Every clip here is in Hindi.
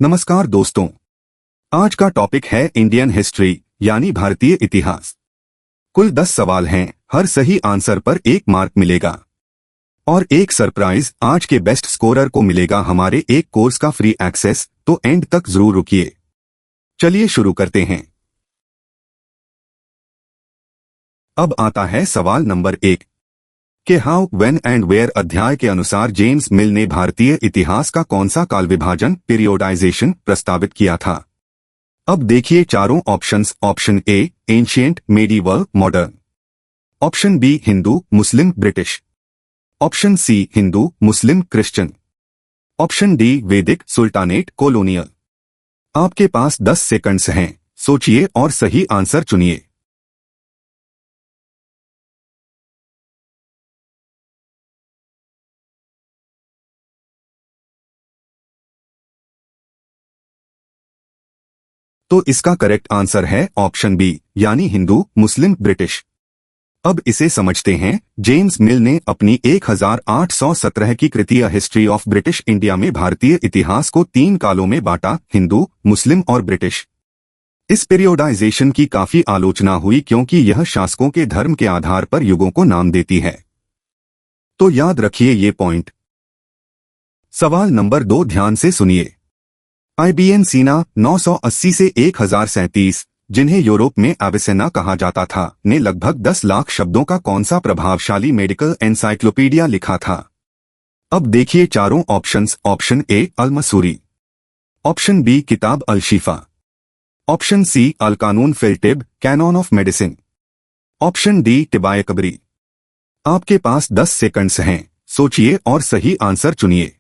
नमस्कार दोस्तों, आज का टॉपिक है इंडियन हिस्ट्री यानी भारतीय इतिहास। कुल 10 सवाल हैं, हर सही आंसर पर 1 मार्क मिलेगा और एक सरप्राइज आज के बेस्ट स्कोरर को मिलेगा हमारे एक कोर्स का फ्री एक्सेस, तो एंड तक जरूर रुकिए। चलिए शुरू करते हैं। अब आता है सवाल नंबर 1 कि हाउ, व्हेन एंड वेयर अध्याय के अनुसार जेम्स मिल ने भारतीय इतिहास का कौन सा काल विभाजन पीरियोडाइजेशन प्रस्तावित किया था। अब देखिए चारों options. Option A ancient, medieval, modern. Option B Hindu, Muslim, British. Option C Hindu, Muslim, Christian. Option D Vedic, sultanate, colonial. आपके पास 10 सेकंड्स हैं, सोचिए और सही आंसर चुनिए। तो इसका करेक्ट आंसर है ऑप्शन बी यानी हिंदू, मुस्लिम, ब्रिटिश। अब इसे समझते हैं। जेम्स मिल ने अपनी 1817 की कृति A History of British India में भारतीय इतिहास को 3 कालों में बांटा, हिंदू, मुस्लिम और ब्रिटिश। इस पीरियोडाइजेशन की काफी आलोचना हुई क्योंकि यह शासकों के धर्म के आधार पर युगों को नाम देती है। तो याद रखिए ये पॉइंट। सवाल नंबर 2 ध्यान से सुनिए। IBN सीना 980 से 1037, जिन्हें यूरोप में एविसेना कहा जाता था, ने लगभग 10 लाख शब्दों का कौन सा प्रभावशाली मेडिकल एनसाइक्लोपीडिया लिखा था। अब देखिए चारों ऑप्शंस। ऑप्शन ए अल मसूरी, ऑप्शन बी किताब अल शिफा, ऑप्शन सी अल कानून फिल तिब, Canon of Medicine, option D तिबाए कबरी। आपके पास 10 सेकंड्स हैं, सोचिए और सही आंसर चुनिए।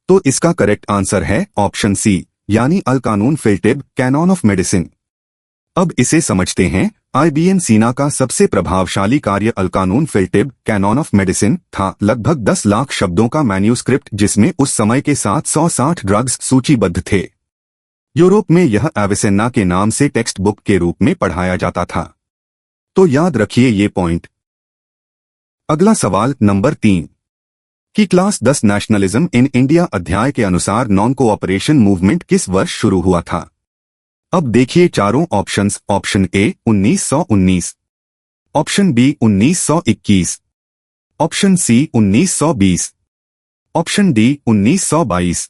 तो इसका करेक्ट आंसर है ऑप्शन सी यानी अल कानून फिल तिब, कैनॉन ऑफ मेडिसिन। अब इसे समझते हैं। IBN सीना का सबसे प्रभावशाली कार्य अल कानून फिल तिब, कैनॉन ऑफ मेडिसिन था। लगभग 10 लाख शब्दों का मैन्यूस्क्रिप्ट, जिसमें उस समय के 760 ड्रग्स सूचीबद्ध थे। यूरोप में यह एविसेना के नाम से टेक्स्ट बुक के रूप में पढ़ाया जाता था। तो याद रखिए ये पॉइंट। अगला सवाल नंबर 3 कि क्लास 10 नेशनलिज्म इन इंडिया अध्याय के अनुसार नॉन कोऑपरेशन मूवमेंट किस वर्ष शुरू हुआ था। अब देखिए चारों options. Option A 1919, option B 1921, option C 1920, option D 1922।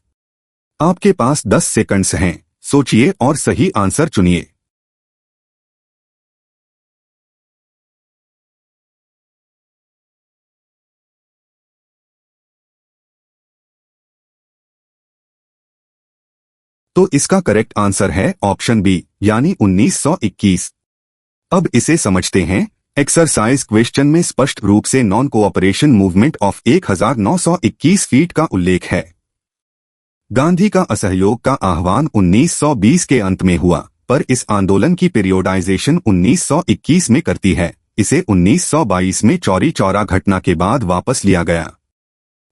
आपके पास 10 सेकंड्स हैं, सोचिए और सही आंसर चुनिए। तो इसका करेक्ट आंसर है ऑप्शन बी यानी 1921। अब इसे समझते हैं। एक्सरसाइज क्वेश्चन में स्पष्ट रूप से non cooperation movement of 1921 feet का उल्लेख है। गांधी का असहयोग का आह्वान 1920 के अंत में हुआ, पर इस आंदोलन की पीरियोडाइजेशन 1921 में करती है। इसे 1922 में चौरी चौरा घटना के बाद वापस लिया गया।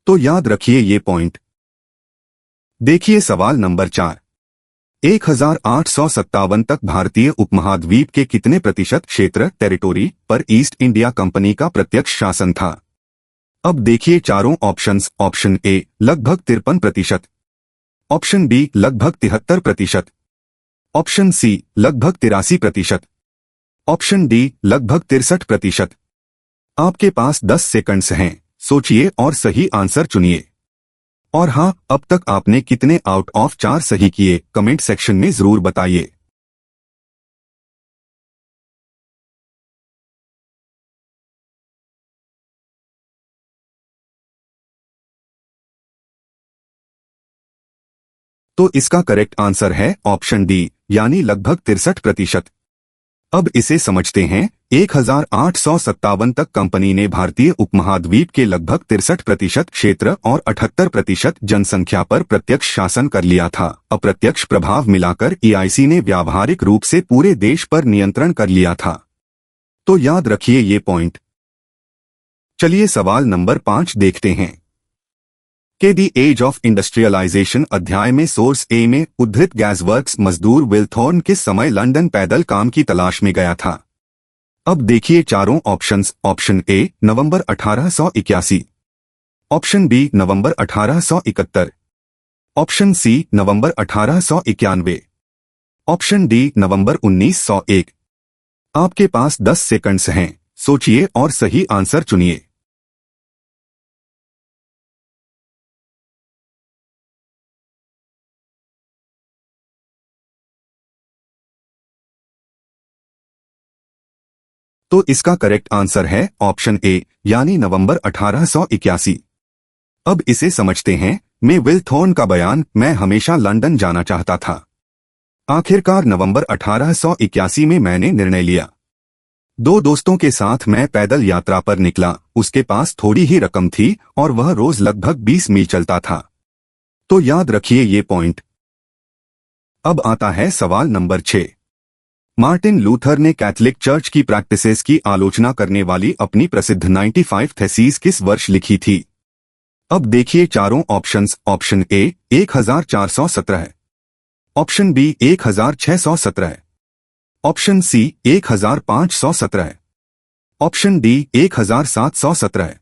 तो याद रखिए ये पॉइंट। देखिए सवाल नंबर 4 1857 तक भारतीय उपमहाद्वीप के कितने प्रतिशत क्षेत्र टेरिटोरी पर ईस्ट इंडिया कंपनी का प्रत्यक्ष शासन था। अब देखिए चारों ऑप्शंस। ऑप्शन ए लगभग 53%, ऑप्शन बी लगभग 73%, ऑप्शन सी लगभग 83%, ऑप्शन डी लगभग 63%। आपके पास 10 सेकंड्स हैं, सोचिए और सही आंसर चुनिए। और हाँ, अब तक आपने कितने आउट ऑफ 4 सही किए, कमेंट सेक्शन में जरूर बताइए। तो इसका करेक्ट आंसर है ऑप्शन डी यानी लगभग 63%। अब इसे समझते हैं। 1857 तक कंपनी ने भारतीय उपमहाद्वीप के लगभग 63% क्षेत्र और 78% जनसंख्या पर प्रत्यक्ष शासन कर लिया था। अप्रत्यक्ष प्रभाव मिलाकर EIC ने व्यावहारिक रूप से पूरे देश पर नियंत्रण कर लिया था। तो याद रखिए ये पॉइंट। चलिए सवाल नंबर 5 देखते हैं। के दी एज ऑफ इंडस्ट्रियलाइजेशन अध्याय में सोर्स ए में उद्धृत गैस वर्क्स मजदूर विलथॉर्न किस समय लंदन पैदल काम की तलाश में गया था। अब देखिए चारों ऑप्शंस। ऑप्शन ए नवंबर 1881, ऑप्शन बी नवंबर 1871, ऑप्शन सी नवंबर 1891, ऑप्शन डी नवंबर 1901। आपके पास 10 सेकंड्स हैं, सोचिए और सही आंसर चुनिए। तो इसका करेक्ट आंसर है ऑप्शन ए यानी नवंबर 1881। अब इसे समझते हैं। मैं विलथॉर्न का बयान, मैं हमेशा लंदन जाना चाहता था। आखिरकार नवंबर 1881 में मैंने निर्णय लिया। दो दोस्तों के साथ मैं पैदल यात्रा पर निकला। उसके पास थोड़ी ही रकम थी और वह रोज लगभग 20 मील चलता था। तो याद रखिए ये पॉइंट। अब आता है सवाल नंबर 6। मार्टिन लूथर ने कैथोलिक चर्च की प्रैक्टिसेस की आलोचना करने वाली अपनी प्रसिद्ध 95 थीसिस किस वर्ष लिखी थी। अब देखिए चारों options. Option A 1417, option B 1617, option C 1517, option D 1717।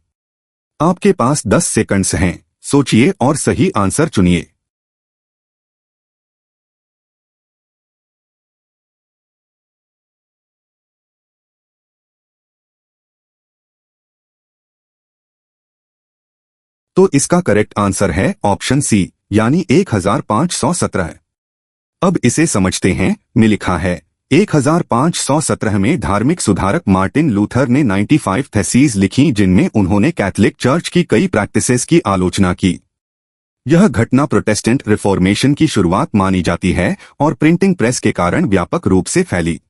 आपके पास 10 सेकंड्स हैं, सोचिए और सही आंसर चुनिए। तो इसका करेक्ट आंसर है ऑप्शन सी यानी 1517। अब इसे समझते हैं। में लिखा है 1517 में धार्मिक सुधारक मार्टिन लूथर ने 95 थीसिस लिखी जिनमें उन्होंने कैथोलिक चर्च की कई प्रैक्टिसेस की आलोचना की। यह घटना प्रोटेस्टेंट रिफॉर्मेशन की शुरुआत मानी जाती है और प्रिंटिंग प्रेस के कारण व्यापक रूप से फैली।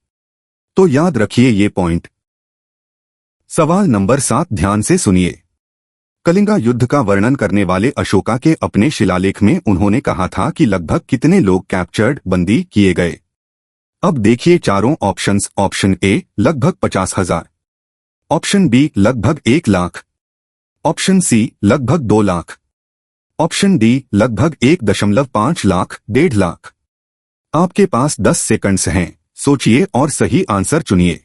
तो याद रखिए ये पॉइंट। सवाल नंबर 7 ध्यान से सुनिए। कलिंगा युद्ध का वर्णन करने वाले अशोका के अपने शिलालेख में उन्होंने कहा था कि लगभग कितने लोग कैप्चर्ड बंदी किए गए। अब देखिए चारों ऑप्शंस। ऑप्शन ए लगभग 50,000, ऑप्शन बी लगभग 1 लाख, ऑप्शन सी लगभग 2 लाख, ऑप्शन डी लगभग 1.5 लाख, 1.5 लाख। आपके पास 10 सेकंड्स हैं, सोचिए और सही आंसर चुनिए।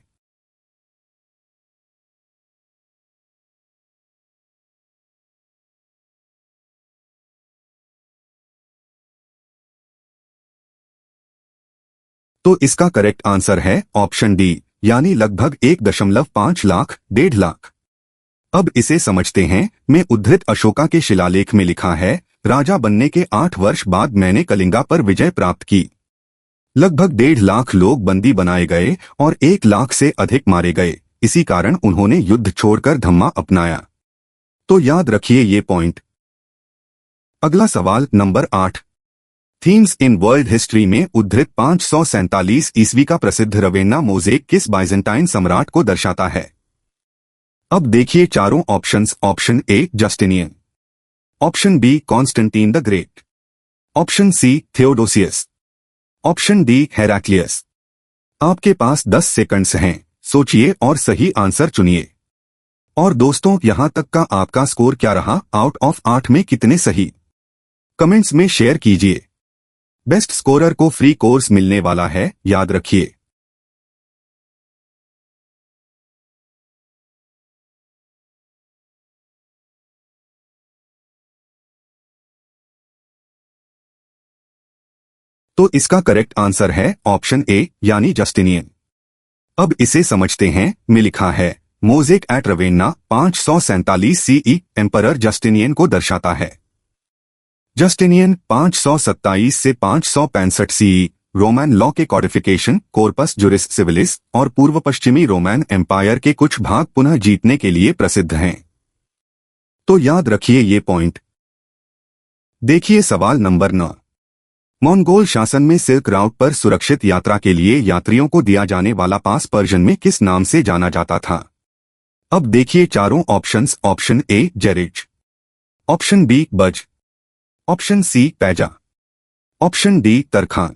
तो इसका करेक्ट आंसर है ऑप्शन डी यानी लगभग 1.5 लाख, 1.5 लाख। अब इसे समझते हैं। में उद्धृत अशोका के शिलालेख में लिखा है, राजा बनने के 8 वर्ष बाद मैंने कलिंगा पर विजय प्राप्त की। लगभग 1.5 लाख लोग बंदी बनाए गए और 1 लाख से अधिक मारे गए। इसी कारण उन्होंने युद्ध छोड़कर धम्मा अपनाया। तो याद रखिए ये पॉइंट। अगला सवाल number 8। Themes in world history में उद्धृत 547 ईस्वी का प्रसिद्ध रवेन्ना मोज़ेक किस बाइजेंटाइन सम्राट को दर्शाता है। अब देखिए चारों options. Option A Justinian, option B Constantine the Great, option C Theodosius, option D Heraclius. आपके पास 10 सेकंड्स हैं, सोचिए और सही आंसर चुनिए। और दोस्तों, यहां तक का आपका स्कोर क्या रहा? आउट ऑफ 8 में कितने सही? कमेंट्स में शेयर कीजिए। बेस्ट स्कोरर को फ्री कोर्स मिलने वाला है, याद रखिए। तो इसका करेक्ट आंसर है ऑप्शन ए यानी जस्टिनियन। अब इसे समझते हैं। में लिखा है, mosaic at Ravenna 547 CE emperor Justinian को दर्शाता है। जस्टिनियन 527 से 565 सीई रोमन लॉ के कॉडिफिकेशन, कॉर्पस जुरिस सिविलिस और पूर्व पश्चिमी रोमन एम्पायर के कुछ भाग पुनः जीतने के लिए प्रसिद्ध हैं। तो याद रखिए ये पॉइंट। देखिए सवाल नंबर 9। मंगोल शासन में सिल्क राउट पर सुरक्षित यात्रा के लिए यात्रियों को दिया जाने वाला पास पर्शियन में किस नाम से जाना जाता था। अब देखिए चारों ऑप्शंस। ऑप्शन ए जेरिज, ऑप्शन बी बज, ऑप्शन सी पैजा, ऑप्शन डी तरखान।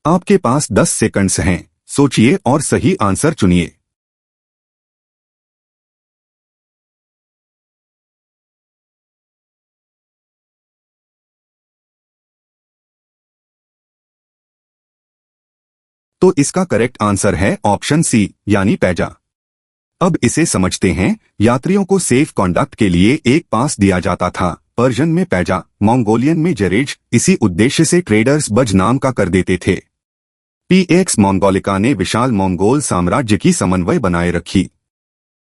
आपके पास 10 सेकंड्स हैं, सोचिए और सही आंसर चुनिए। तो इसका करेक्ट आंसर है ऑप्शन सी यानी पैजा। अब इसे समझते हैं। यात्रियों को सेफ कॉन्डक्ट के लिए एक पास दिया जाता था, पर्शियन में पैजा, मंगोलियन में जरेज। इसी उद्देश्य से ट्रेडर्स बज नाम का कर देते थे। पीएक्स मंगोलिका ने विशाल मंगोल साम्राज्य की समन्वय बनाए रखी।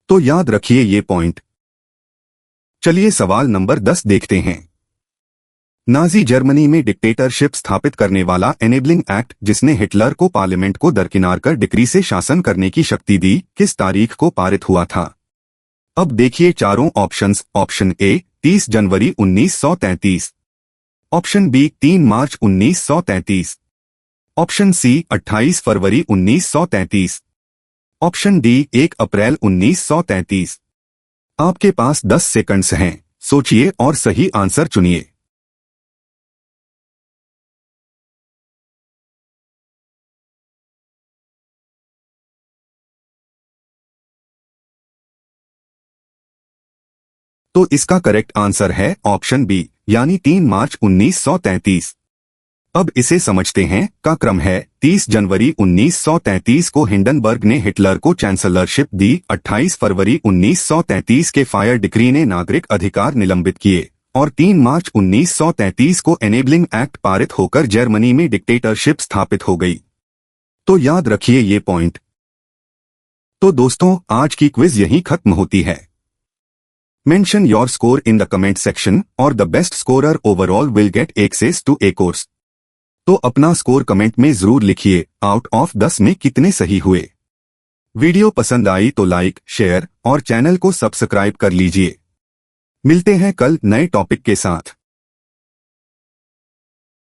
तो याद रखिए ये पॉइंट। चलिए सवाल नंबर 10 देखते हैं। नाजी जर्मनी में डिक्टेटरशिप स्थापित करने वाला एनेबलिंग एक्ट, जिसने हिटलर को पार्लियामेंट को दरकिनार कर डिक्री से शासन करने की शक्ति दी, किस तारीख को पारित हुआ था? अब देखिए चारों ऑप्शंस। ऑप्शन ए 30 जनवरी 1933, option B 3 March 1933, option C 28 फरवरी 1933, ऑप्शन डी 1 अप्रैल 1933। आपके पास 10 सेकंड्स हैं, सोचिए और सही आंसर चुनिए। तो इसका करेक्ट आंसर है ऑप्शन बी यानी 3 मार्च 1933। अब इसे समझते हैं। का क्रम है 30 जनवरी 1933 को हिंडनबर्ग ने हिटलर को चांसलरशिप दी। 28 फरवरी 1933 के फायर डिक्री ने नागरिक अधिकार निलंबित किए और 3 मार्च 1933 को एनेबलिंग एक्ट पारित होकर जर्मनी में डिक्टेटरशिप स्थापित हो गई। तो याद रखिए ये पॉइंट। तो दोस्तों, आज की क्विज यहीं खत्म होती है। Mention your score in the comment section और the best scorer overall will get access to a course। तो अपना स्कोर कमेंट में जरूर लिखिए। आउट ऑफ 10 में कितने सही हुए। वीडियो पसंद आई तो लाइक, शेयर और चैनल को सब्सक्राइब कर लीजिए। मिलते हैं कल नए टॉपिक के साथ।